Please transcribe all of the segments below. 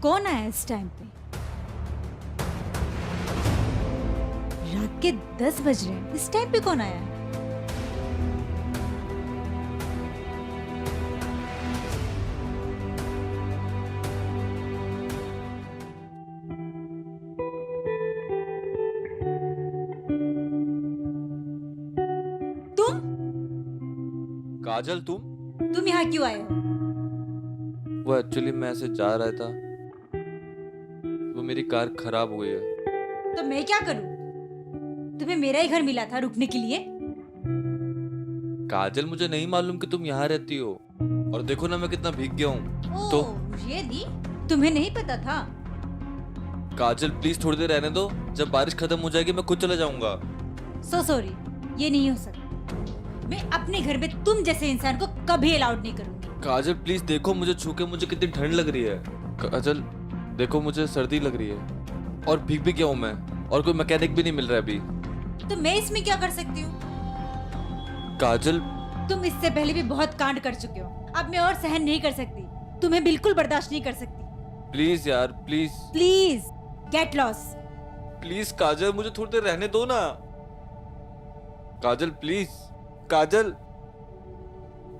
कौन आया इस टाइम पे? रात के 10 बज रहे हैं, इस टाइम पे कौन आया है? तुम काजल तुम? तुम यहाँ क्यों आए हो? वो एक्चुअली मैं ऐसे जा रहा था, वो मेरी कार खराब हो गई है। तो मैं क्या करूं? तुम्हें मेरा ही घर मिला था रुकने के लिए। काजल मुझे नहीं मालूम कि तुम यहाँ रहती हो, और देखो ना मैं कितना भीग गया हूँ। तो रियली? तुम्हें नहीं पता था? काजल प्लीज थोड़ी देर रहने दो, जब बारिश खत्म हो जाएगी मैं खुद चला जाऊंगा। सो सॉरी, ये नहीं हो सकता। मैं अपने घर में तुम जैसे इंसान को कभी अलाउड नहीं करूंगी। काजल प्लीज देखो, मुझे छू के मुझे कितनी ठंड लग रही है। काजल देखो, मुझे सर्दी लग रही है और भीग भी गया हूँ मैं, और कोई मैकेनिक भी नहीं मिल रहा है अभी। तो मैं इसमें क्या कर सकती हूँ? काजल तुम इससे पहले भी बहुत कांड कर चुके हो, अब मैं और सहन नहीं कर सकती। तुम्हें बिल्कुल बर्दाश्त नहीं कर सकती। प्लीज यार, please please get lost. Please Kajal मुझे थोड़ी देर रहने दो ना। काजल प्लीज, काजल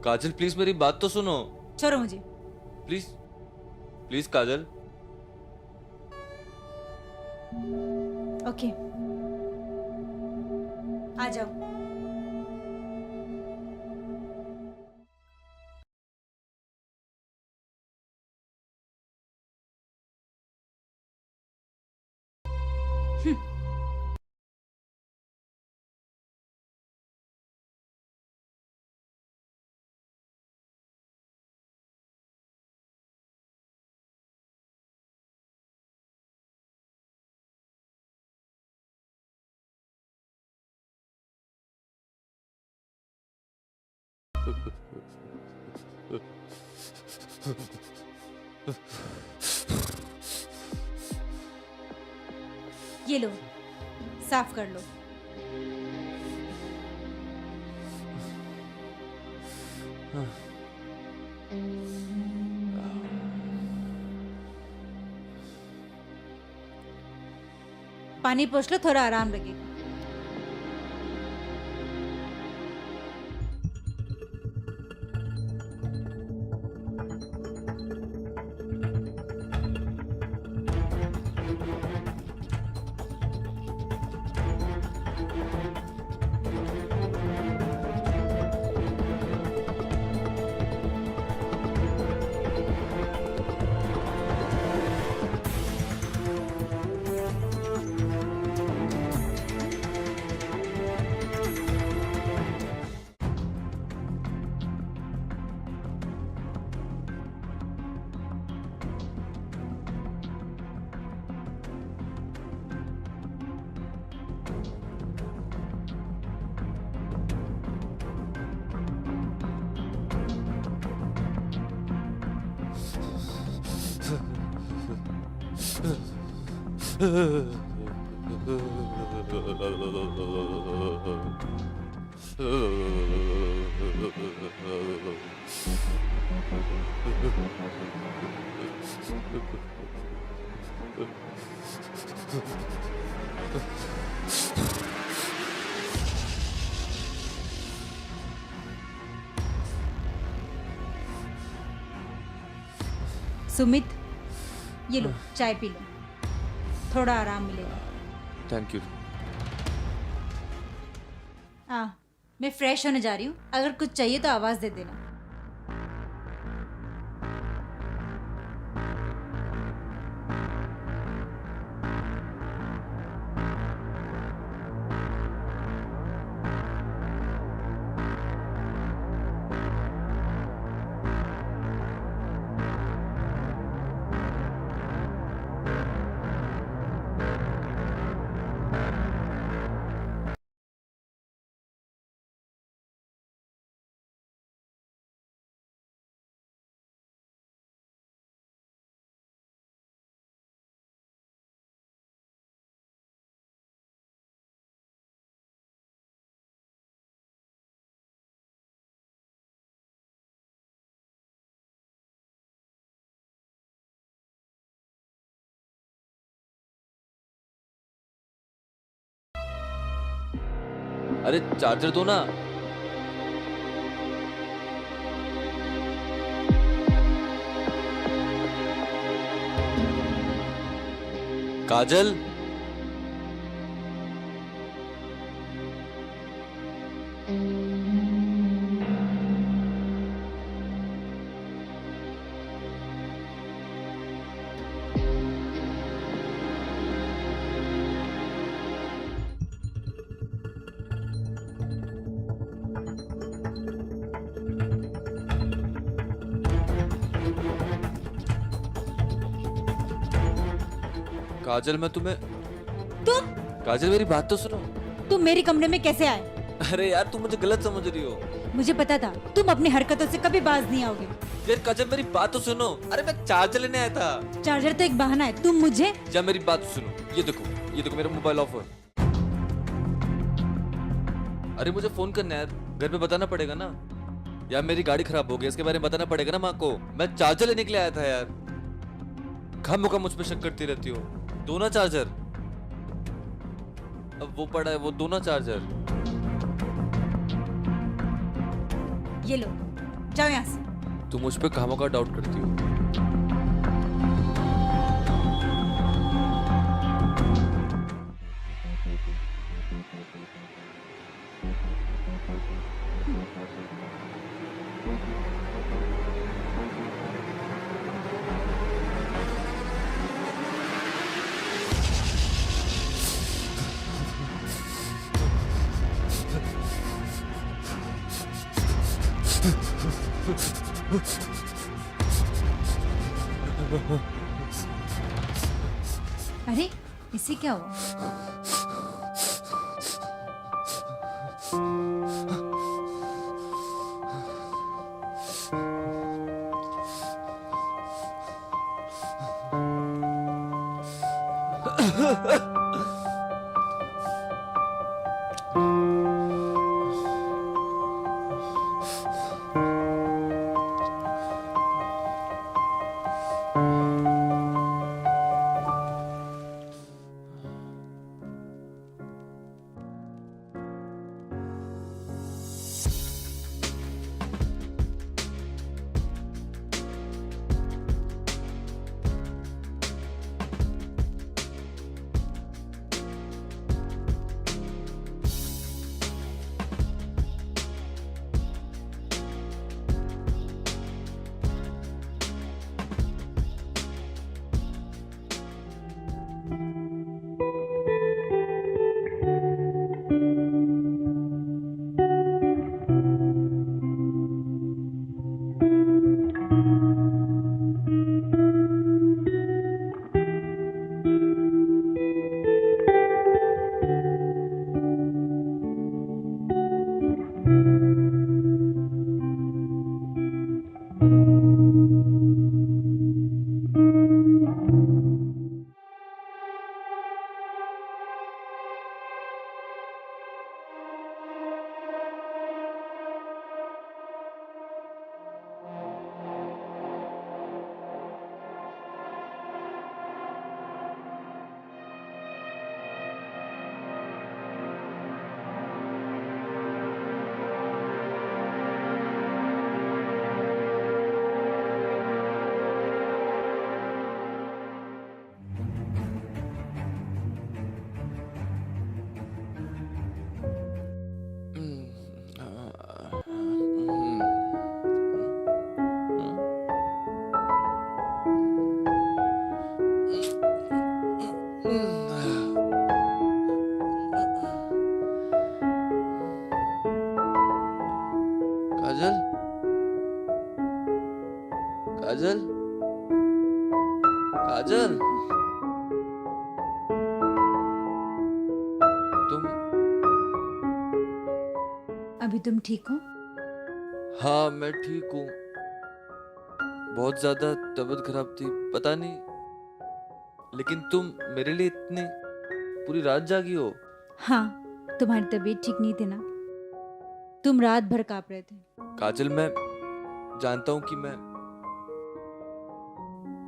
काजल प्लीज मेरी बात तो सुनो। छोड़ो मुझे। Please please Kajal. ओके, आ जाओ। ये लो, साफ कर लो। पानी पोंछ लो, थोड़ा आराम लगेगा। सुमित, ये लो चाय पी लो, थोड़ा आराम मिलेगा। Thank you. मैं फ्रेश होने जा रही हूँ, अगर कुछ चाहिए तो आवाज दे देना। अरे चार्जर दो ना। काजल, काजल मैं तुम्हें, तुम काजल मेरी बात तो सुनो। तुम मेरे कमरे में कैसे आए? अरे यार तुम मुझे गलत समझ रही हो। मुझे पता था तुम अपनी हरकतों से कभी बाज नहीं आओगे। यार काजल मेरी बात तो सुनो। अरे मैं चार्जर लेने आया था। चार्जर तो एक बहाना है। तुम मुझे जब मेरी बात सुनो, ये देखो मेरा मोबाइल ऑफ है। अरे मुझे फोन करना है यार, घर पे बताना पड़ेगा ना। यार मेरी गाड़ी खराब हो गई, इसके बारे में बताना पड़ेगा ना माँ को। मैं चार्जर लेने के लिए आया था यार। खामोखा मुझ पे शक करती रहती हो। दो ना चार्जर, अब वो पड़ा है, वो दो ना चार्जर। ये लो, जाओ यहाँ से। तुम मुझ पे खामोखा डाउट करती हो। अरे इसे क्या हुआ? काजल, काजल, काजल, तुम? अभी तुम ठीक हो? हाँ मैं ठीक हूँ। बहुत ज्यादा तबीयत खराब थी, पता नहीं, लेकिन तुम मेरे लिए इतनी पूरी रात जागी हो। हाँ, तुम्हारी तबीयत ठीक नहीं थी ना, तुम रात भर कांप रहे थे। काजल मैं जानता हूँ कि मैं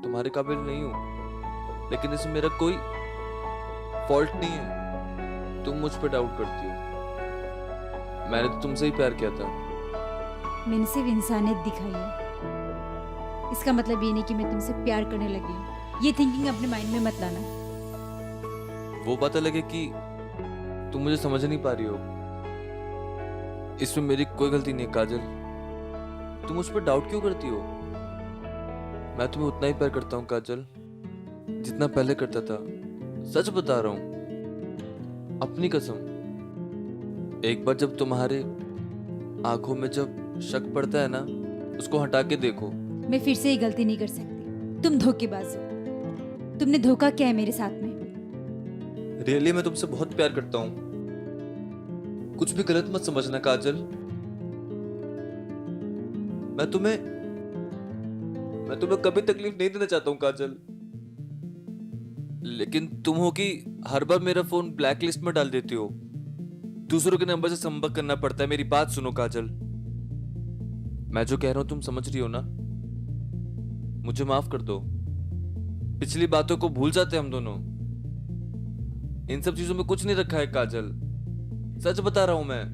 तुम्हारे काबिल नहीं हूँ, लेकिन इसमें मेरा कोई फॉल्ट नहीं है। तुम मुझ पर डाउट करती हो। मैंने तो तुमसे ही प्यार किया था। मैंने सिर्फ इंसानियत दिखाई है। इसका मतलब ये नहीं कि मैं तुमसे प्यार करने लगी हूँ। ये थिंकिंग अपने माइंड में मत लाना। वो बात अलग है कि तुम मुझे समझ नहीं पा रही हो। इसमें मेरी कोई गलती नहीं है काजल। तुम मुझ पर डाउट क्यों करती हो? मैं तुम्हें उतना ही प्यार करता हूँ काजल, जितना पहले करता था। सच बता रहा हूँ, अपनी कसम। एक बार जब तुम्हारे आंखों में जब शक पड़ता है ना, उसको हटा के देखो। मैं फिर से ये गलती नहीं कर सकती। तुम धोखेबाज हो। तुमने धोखा किया है मेरे साथ में। रियली मैं तुमसे बहुत प्यार करता हूँ। कुछ भी गलत मत समझना काजल। मैं तुम्हें कभी तकलीफ नहीं देना चाहता हूँ काजल। लेकिन तुम हो कि हर बार मेरा फोन ब्लैक लिस्ट में डाल देती हो। दूसरों के नंबर से संपर्क करना पड़ता है। मेरी बात सुनो काजल। मैं जो कह रहा हूं तुम समझ रही हो ना? मुझे माफ कर दो। पिछली बातों को भूल जाते हम दोनों। इन सब चीजों में कुछ नहीं रखा है काजल। सच बता रहा हूं मैं।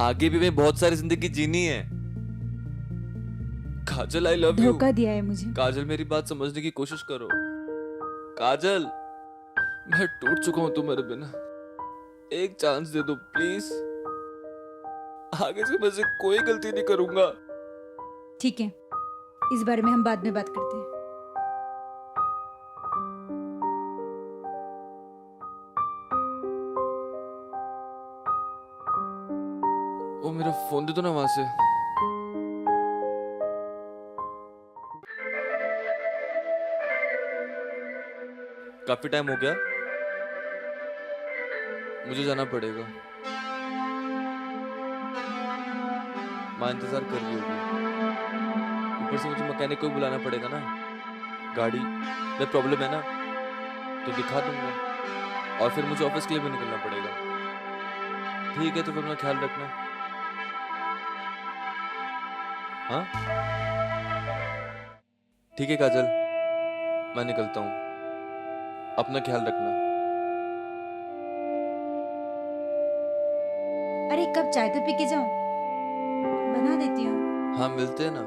आगे भी मैं बहुत सारी जिंदगी जीनी है। काजल आई लव यू। धोखा दिया है मुझे। काजल मेरी बात समझने की कोशिश करो। काजल, मैं टूट चुका हूं तुम्हारे बिना। एक चांस दे दो प्लीज। आगे से मैं से कोई गलती नहीं करूंगा। ठीक है, इस बारे में हम बाद में बात करते हैं। ओ मेरा फोन दे दो ना वहां से। काफी टाइम हो गया, मुझे जाना पड़ेगा। माँ इंतजार कर रही होगी। ऊपर से मुझे मैकेनिक को भी बुलाना पड़ेगा ना। गाड़ी में प्रॉब्लम है ना, तो दिखा दूंगा। और फिर मुझे ऑफिस के लिए भी निकलना पड़ेगा। ठीक है, तो फिर अपना ख्याल रखना। हाँ ठीक है काजल, मैं निकलता हूँ। अपना ख्याल रखना। अरे कब चाय तो पी के जाऊं? बना देती हूँ। हाँ मिलते हैं ना।